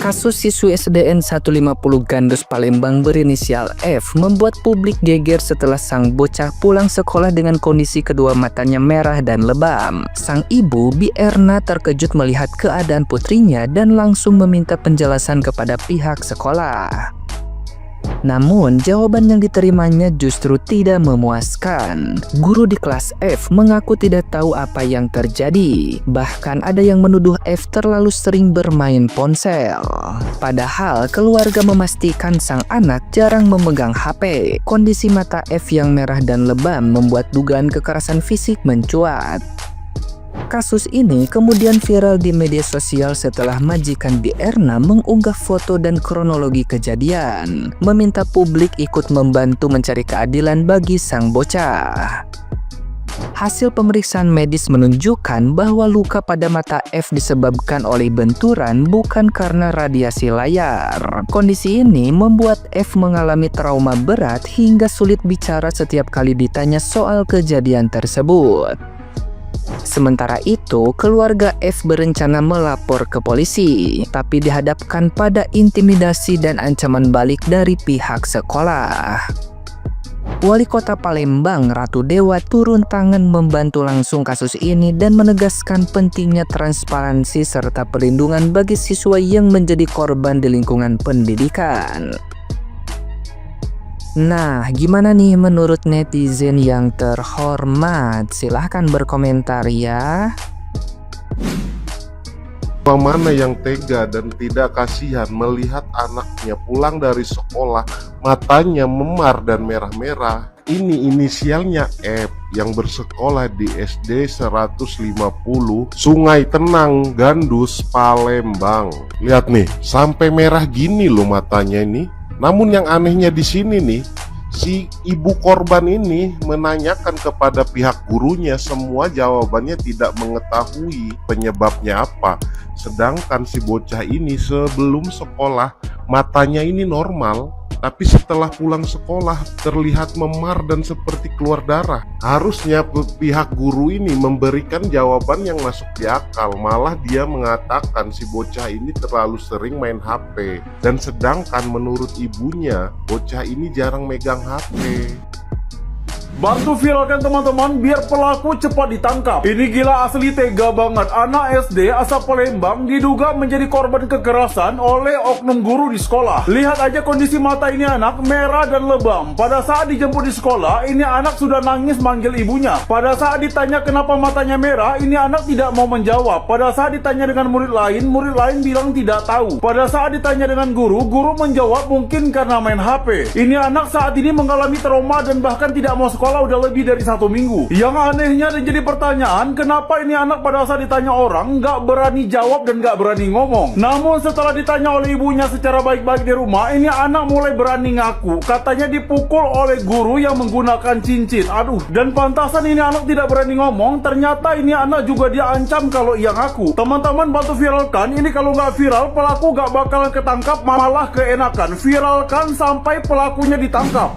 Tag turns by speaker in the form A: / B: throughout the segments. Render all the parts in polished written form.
A: Kasus siswi SDN 150 Gandus Palembang berinisial F membuat publik geger setelah sang bocah pulang sekolah dengan kondisi kedua matanya merah dan lebam. Sang ibu, Bi Erna, terkejut melihat keadaan putrinya dan langsung meminta penjelasan kepada pihak sekolah. Namun, jawaban yang diterimanya justru tidak memuaskan. Guru di kelas F mengaku tidak tahu apa yang terjadi. Bahkan ada yang menuduh F terlalu sering bermain ponsel. Padahal, keluarga memastikan sang anak jarang memegang HP. Kondisi mata F yang merah dan lebam membuat dugaan kekerasan fisik mencuat. Kasus ini kemudian viral di media sosial setelah majikan Bi Erna mengunggah foto dan kronologi kejadian, meminta publik ikut membantu mencari keadilan bagi sang bocah. Hasil pemeriksaan medis menunjukkan bahwa luka pada mata F disebabkan oleh benturan, bukan karena radiasi layar. Kondisi ini membuat F mengalami trauma berat hingga sulit bicara setiap kali ditanya soal kejadian tersebut. Sementara itu, keluarga F berencana melapor ke polisi, tapi dihadapkan pada intimidasi dan ancaman balik dari pihak sekolah. Wali Kota Palembang, Ratu Dewa, turun tangan membantu langsung kasus ini dan menegaskan pentingnya transparansi serta perlindungan bagi siswa yang menjadi korban di lingkungan pendidikan. Nah, gimana nih menurut netizen yang terhormat? Silahkan berkomentar ya.
B: Mana yang tega dan tidak kasihan melihat anaknya pulang dari sekolah, matanya memar dan merah-merah. Ini inisialnya F yang bersekolah di SD 150 Sungai Tenang, Gandus, Palembang. Lihat nih, sampai merah gini loh matanya ini. Namun yang anehnya di sini nih, si ibu korban ini menanyakan kepada pihak gurunya, semua jawabannya tidak mengetahui penyebabnya apa. Sedangkan si bocah ini sebelum sekolah matanya ini normal, tapi setelah pulang sekolah terlihat memar dan seperti keluar darah. Harusnya pihak guru ini memberikan jawaban yang masuk di akal, malah dia mengatakan si bocah ini terlalu sering main HP. Dan sedangkan menurut ibunya, bocah ini jarang megang HP.
C: Bantu viralkan teman-teman biar pelaku cepat ditangkap. Ini gila asli, tega banget. Anak SD asal Palembang diduga menjadi korban kekerasan oleh oknum guru di sekolah. Lihat aja kondisi mata ini anak, merah dan lebam. Pada saat dijemput di sekolah, ini anak sudah nangis manggil ibunya. Pada saat ditanya kenapa matanya merah, ini anak tidak mau menjawab. Pada saat ditanya dengan murid lain bilang tidak tahu. Pada saat ditanya dengan guru menjawab mungkin karena main HP. Ini anak saat ini mengalami trauma dan bahkan tidak mau sekolah udah lebih dari 1 minggu. Yang anehnya dan jadi pertanyaan, kenapa ini anak pada saat ditanya orang nggak berani jawab dan nggak berani ngomong. Namun setelah ditanya oleh ibunya secara baik-baik di rumah, ini anak mulai berani ngaku. Katanya dipukul oleh guru yang menggunakan cincin. Aduh, dan pantasan ini anak tidak berani ngomong. Ternyata ini anak juga diancam kalau ia ngaku. Teman-teman bantu viralkan. Ini kalau nggak viral, pelaku nggak bakalan ketangkap, malah keenakan. Viralkan sampai pelakunya ditangkap.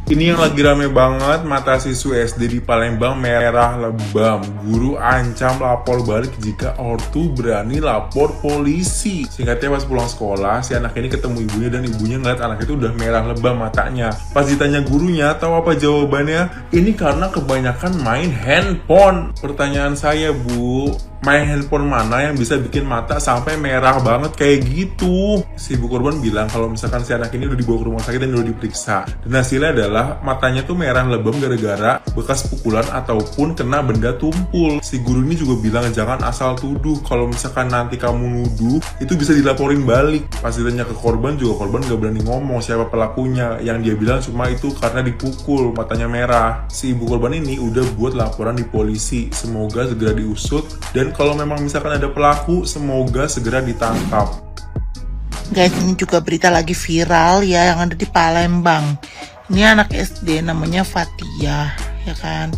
D: Ini yang lagi rame banget, mata siswi SD di Palembang merah lebam. Guru ancam lapor balik jika ortu berani lapor polisi. Singkatnya pas pulang sekolah, si anak ini ketemu ibunya dan ibunya ngeliat anak itu udah merah lebam matanya. Pas ditanya gurunya, tahu apa jawabannya? Ini karena kebanyakan main handphone. Pertanyaan saya, Bu, main handphone mana yang bisa bikin mata sampai merah banget kayak gitu? Si ibu korban bilang kalau misalkan si anak ini udah dibawa ke rumah sakit dan udah diperiksa, dan hasilnya adalah matanya tuh merah lebam gara-gara bekas pukulan ataupun kena benda tumpul. Si guru ini juga bilang jangan asal tuduh, kalau misalkan nanti kamu nuduh itu bisa dilaporin balik. Pas ditanya ke korban juga korban gak berani ngomong siapa pelakunya, yang dia bilang cuma itu karena dipukul matanya merah. Si ibu korban ini udah buat laporan di polisi, semoga segera diusut dan kalau memang misalkan ada pelaku semoga segera ditangkap.
E: Guys, ini juga berita lagi viral ya yang ada di Palembang. Ini anak SD namanya Fatia, ya kan?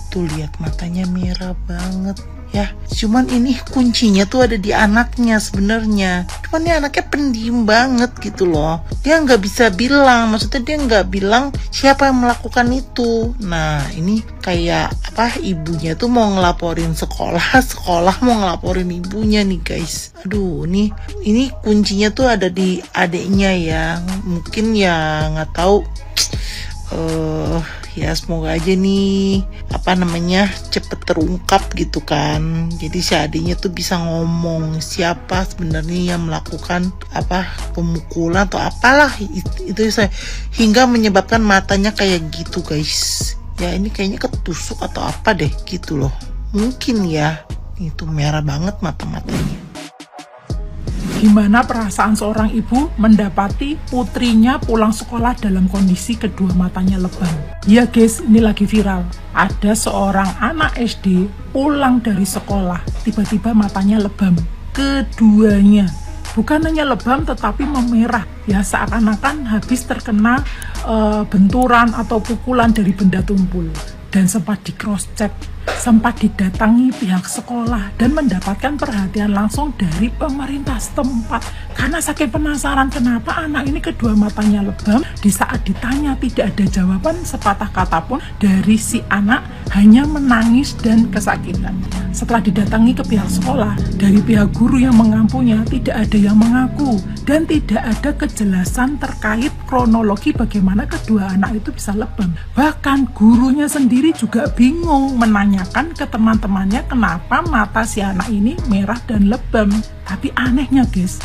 E: Tuh lihat matanya merah banget. ya. Cuman ini kuncinya tuh ada di anaknya sebenarnya. Cuman ini anaknya pendiam banget gitu loh. Dia nggak bisa bilang, maksudnya dia nggak bilang siapa yang melakukan itu. Nah ini kayak apa, ibunya tuh mau ngelaporin sekolah, sekolah mau ngelaporin ibunya nih guys. Aduh, ini kuncinya tuh ada di adiknya ya. Mungkin ya nggak tahu. Ya semoga aja nih cepet terungkap gitu kan. Jadi si adiknya tuh bisa ngomong siapa sebenarnya yang melakukan pemukulan atau apalah itu hingga menyebabkan matanya kayak gitu guys. Ya ini kayaknya ketusuk atau apa deh gitu loh. Mungkin ya, itu merah banget mata-matanya.
F: Gimana perasaan seorang ibu mendapati putrinya pulang sekolah dalam kondisi kedua matanya lebam? Ya guys, ini lagi viral. Ada seorang anak SD pulang dari sekolah, tiba-tiba matanya lebam. Keduanya. Bukan hanya lebam tetapi memerah. Ya seakan-akan habis terkena benturan atau pukulan dari benda tumpul. Dan sempat di cross check, sempat didatangi pihak sekolah dan mendapatkan perhatian langsung dari pemerintah setempat. Karena saking penasaran kenapa anak ini kedua matanya lebam, di saat ditanya tidak ada jawaban sepatah kata pun dari si anak, hanya menangis dan kesakitan. Setelah didatangi ke pihak sekolah, dari pihak guru yang mengampunya tidak ada yang mengaku dan tidak ada kejelasan terkait kronologi bagaimana kedua anak itu bisa lebam. Bahkan gurunya sendiri juga bingung menanyakan ke teman-temannya kenapa mata si anak ini merah dan lebam. Tapi anehnya guys,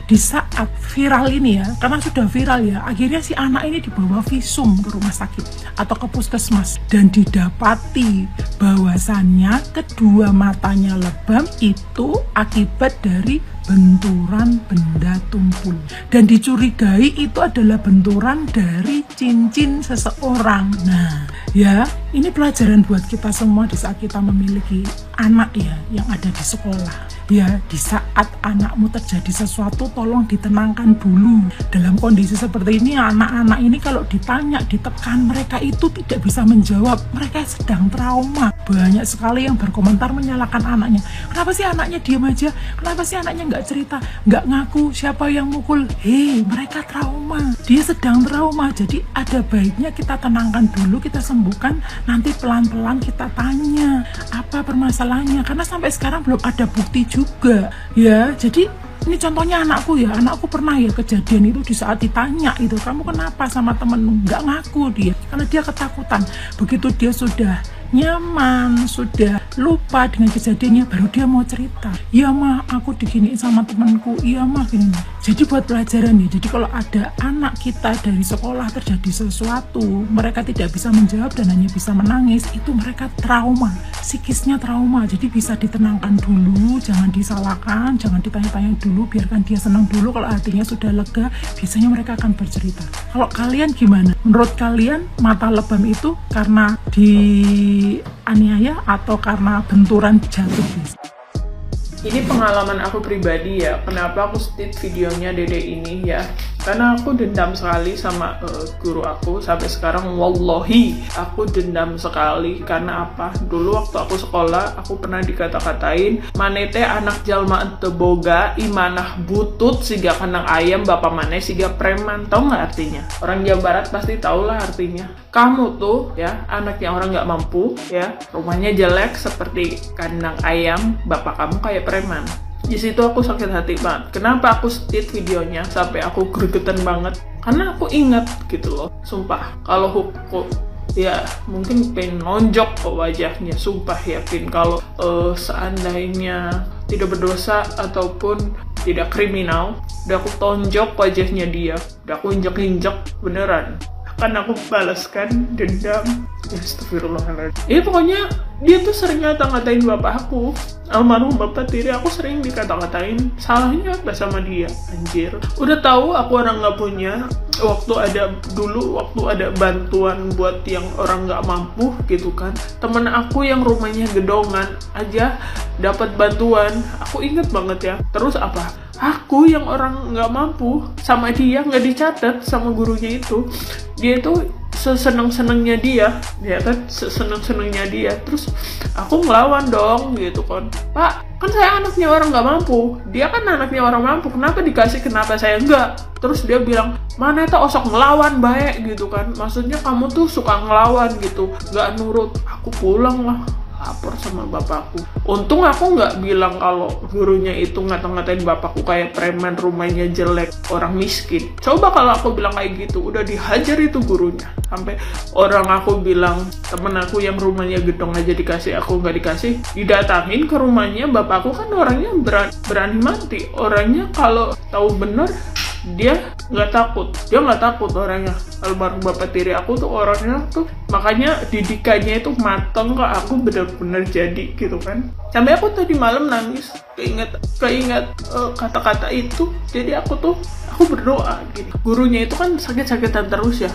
F: di saat viral ini ya, karena sudah viral ya, akhirnya si anak ini dibawa visum ke rumah sakit atau ke puskesmas dan didapati bahwasannya kedua matanya lebam itu akibat dari benturan benda tumpul dan dicurigai itu adalah benturan dari cincin seseorang. Nah ya, ini pelajaran buat kita semua di saat kita memiliki anak ya yang ada di sekolah. Ya, di saat anakmu terjadi sesuatu tolong ditenangkan dulu. Dalam kondisi seperti ini anak-anak ini kalau ditanya, ditekan, mereka itu tidak bisa menjawab. Mereka sedang trauma. Banyak sekali yang berkomentar menyalahkan anaknya. Kenapa sih anaknya diam aja? Kenapa sih anaknya nggak cerita, nggak ngaku siapa yang mukul? Hei, mereka trauma. Dia sedang trauma. Jadi ada baiknya kita tenangkan dulu, kita sembuhkan. Nanti pelan-pelan kita tanya apa permasalahannya. Karena sampai sekarang belum ada bukti juga ya. Jadi ini contohnya anakku pernah ya kejadian itu. Di saat ditanya itu, kamu kenapa sama temenmu, nggak ngaku dia karena dia ketakutan. Begitu dia sudah nyaman, sudah lupa dengan kejadiannya, baru dia mau cerita. Iya mah, aku diginiin sama temanku. Iya mah, gini. Jadi buat pelajaran ya. Jadi kalau ada anak kita dari sekolah terjadi sesuatu, mereka tidak bisa menjawab dan hanya bisa menangis, itu mereka trauma, psikisnya trauma. Jadi bisa ditenangkan dulu, jangan disalahkan, jangan ditanya-tanya dulu, biarkan dia senang dulu. Kalau hatinya sudah lega, biasanya mereka akan bercerita. Kalau kalian gimana? Menurut kalian mata lebam itu karena dianiaya atau karena benturan jatuh?
G: Ini pengalaman aku pribadi ya, kenapa aku stit videonya Dede ini ya, karena aku dendam sekali sama guru aku. Sampai sekarang wallahi aku dendam sekali. Karena apa? Dulu waktu aku sekolah, aku pernah dikata-katain manete anak jalma ente boga imanah butut siga kandang ayam bapak mane siga preman. Tahu nggak artinya? Orang Jawa Barat pasti tahu lah artinya. Kamu tuh ya anak yang orang nggak mampu ya, rumahnya jelek seperti kandang ayam, bapak kamu kayak preman. Di situ aku sakit hati banget. Kenapa aku stit videonya sampai aku gregetan banget? Karena aku ingat gitu loh, sumpah. Kalau hukum ya mungkin pengen nonjok ke wajahnya, sumpah yakin kalau seandainya tidak berdosa ataupun tidak kriminal, udah aku tonjok wajahnya dia, udah aku injek-injek beneran. Kan aku balaskan dendam. Astagfirullahaladzim. Pokoknya dia tuh sering ngata-ngatain bapak aku, almarhum bapak tiri. Aku sering dikata-katain, salahnya apa sama dia? Anjir, udah tahu aku orang nggak punya. Waktu ada bantuan buat yang orang nggak mampu gitu kan, temen aku yang rumahnya gedongan aja dapat bantuan. Aku inget banget ya. Terus apa? Aku yang orang nggak mampu sama dia nggak dicatat sama gurunya itu. Dia itu seseneng-senengnya dia, ya kan, seseneng-senengnya dia. Terus aku ngelawan dong gitu kan, Pak, kan saya anaknya orang nggak mampu, dia kan anaknya orang mampu, kenapa dikasih, kenapa saya enggak? Terus dia bilang, mana itu osok ngelawan baik gitu kan, maksudnya kamu tuh suka ngelawan gitu, nggak nurut. Aku pulang lah, lapor sama bapakku. Untung aku nggak bilang kalau gurunya itu ngata-ngatain bapakku kayak preman, rumahnya jelek, orang miskin. Coba kalau aku bilang kayak gitu, udah dihajar itu gurunya. Sampai orang aku bilang, temen aku yang rumahnya gedong aja dikasih, aku nggak dikasih. Didatangin ke rumahnya, bapakku kan orangnya berani mati. Orangnya kalau tahu bener, dia nggak takut orangnya. Almarhum bapak tiri aku tuh orangnya tuh, makanya didikannya itu mateng ke aku, bener-bener jadi gitu kan. Sampai aku tadi malam nangis keinget kata-kata itu. Jadi aku berdoa gini, gurunya itu kan sakit-sakitan terus ya.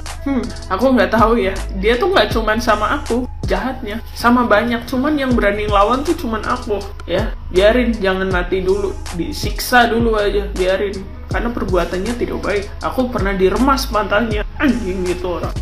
G: Aku nggak tahu ya, dia tuh nggak cuman sama aku jahatnya, sama banyak, cuman yang berani ngelawan tuh cuman aku ya. Biarin, jangan mati dulu, disiksa dulu aja, biarin, karena perbuatannya tidak baik. Aku pernah diremas matanya, anjing gitu orang.